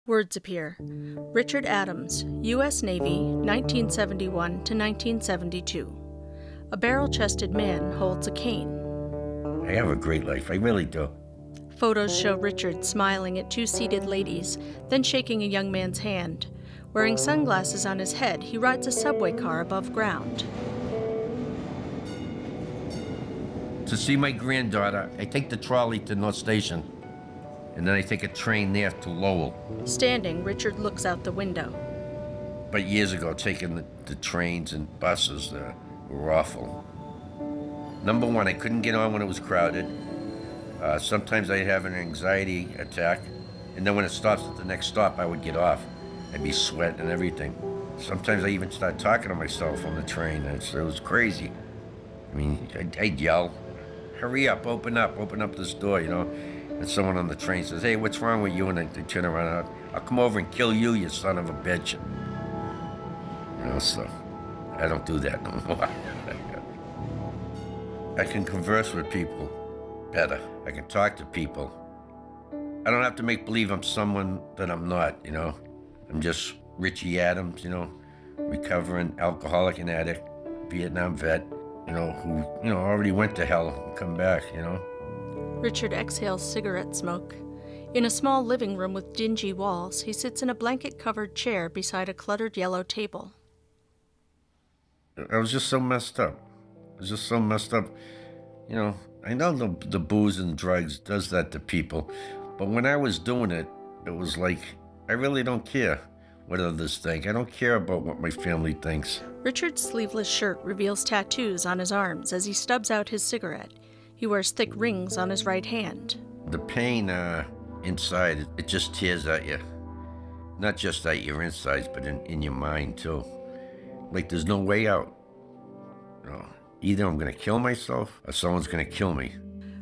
Words appear. Richard Adams, U.S. Navy, 1971 to 1972. A barrel-chested man holds a cane. I have a great life, I really do. Photos show Richard smiling at two seated ladies, then shaking a young man's hand. Wearing sunglasses on his head, he rides a subway car above ground. To see my granddaughter, I take the trolley to North Station, and then I take a train there to Lowell. Standing, Richard looks out the window. But years ago, taking the trains and buses were awful. Number one, I couldn't get on when it was crowded. Sometimes I'd have an anxiety attack, and then when it stops at the next stop, I would get off. I'd be sweating and everything. Sometimes I even started talking to myself on the train. It was crazy. I mean, I'd yell, "Hurry up, open up this door," you know? And someone on the train says, "Hey, what's wrong with you?" And they turn around, "I'll come over and kill you, you son of a bitch." You know, so I don't do that no more. I can converse with people better. I can talk to people. I don't have to make believe I'm someone that I'm not, you know? I'm just Richie Adams, you know, recovering alcoholic and addict, Vietnam vet, you know, who, you know, already went to hell and come back, you know? Richard exhales cigarette smoke. In a small living room with dingy walls, he sits in a blanket-covered chair beside a cluttered yellow table. I was just so messed up. I was just so messed up. You know, I know the booze and drugs does that to people, but when I was doing it, it was like, I really don't care what others think. I don't care about what my family thinks. Richard's sleeveless shirt reveals tattoos on his arms as he stubs out his cigarette. He wears thick rings on his right hand. The pain inside, it just tears at you. Not just at your insides, but in your mind too. Like there's no way out. You know, either I'm gonna kill myself or someone's gonna kill me.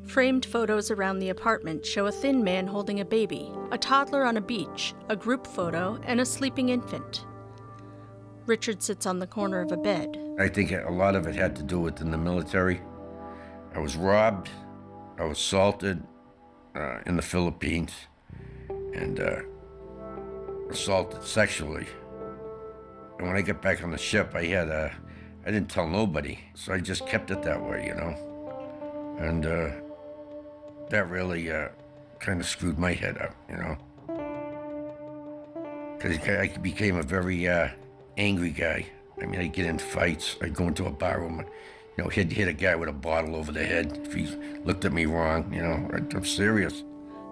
Framed photos around the apartment show a thin man holding a baby, a toddler on a beach, a group photo, and a sleeping infant. Richard sits on the corner of a bed. I think a lot of it had to do with in the military. I was robbed, I was assaulted in the Philippines, and assaulted sexually. And when I got back on the ship, I didn't tell nobody, so I just kept it that way, you know? And that really kind of screwed my head up, you know? Because I became a very angry guy. I mean, I'd get in fights, I'd go into a bar room, you know, hit a guy with a bottle over the head if he looked at me wrong, you know, I'm serious.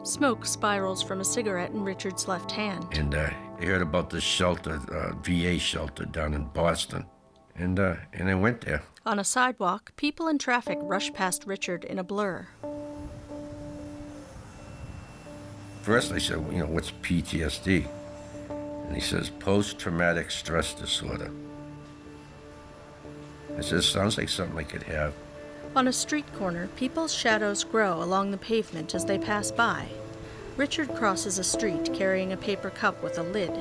Smoke spirals from a cigarette in Richard's left hand. And I heard about this shelter, VA shelter down in Boston. And I went there. On a sidewalk, people in traffic rush past Richard in a blur. First I said, you know, what's PTSD? And he says, post-traumatic stress disorder. I said, sounds like something I could have. On a street corner, people's shadows grow along the pavement as they pass by. Richard crosses a street carrying a paper cup with a lid.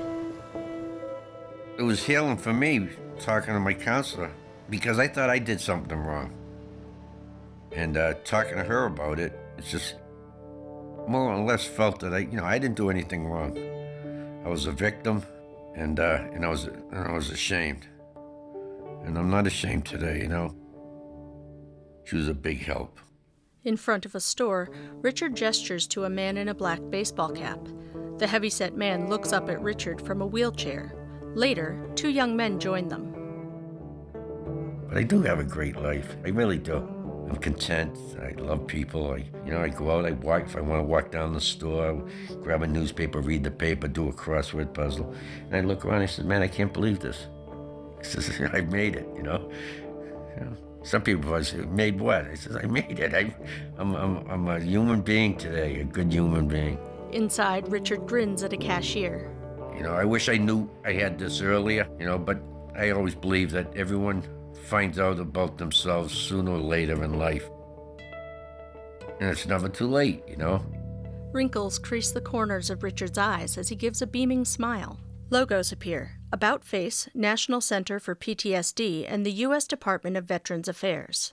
It was healing for me, talking to my counselor, because I thought I did something wrong. And talking to her about it, it's just more or less felt that I didn't do anything wrong. I was a victim, and I was ashamed. And I'm not ashamed today, you know. She was a big help. In front of a store, Richard gestures to a man in a black baseball cap. The heavyset man looks up at Richard from a wheelchair. Later, two young men join them. But I do have a great life. I really do. I'm content. I love people. I go out, I walk. If I want to walk down the store, grab a newspaper, read the paper, do a crossword puzzle. And I look around and I said, man, I can't believe this. He says, I made it, you know. Some people say, made what? I says, I made it. I'm a human being today, a good human being. Inside, Richard grins at a cashier. You know, I wish I knew I had this earlier, you know, but I always believe that everyone finds out about themselves sooner or later in life. And it's never too late, you know? Wrinkles crease the corners of Richard's eyes as he gives a beaming smile. Logos appear: About Face, National Center for PTSD, and the U.S. Department of Veterans Affairs.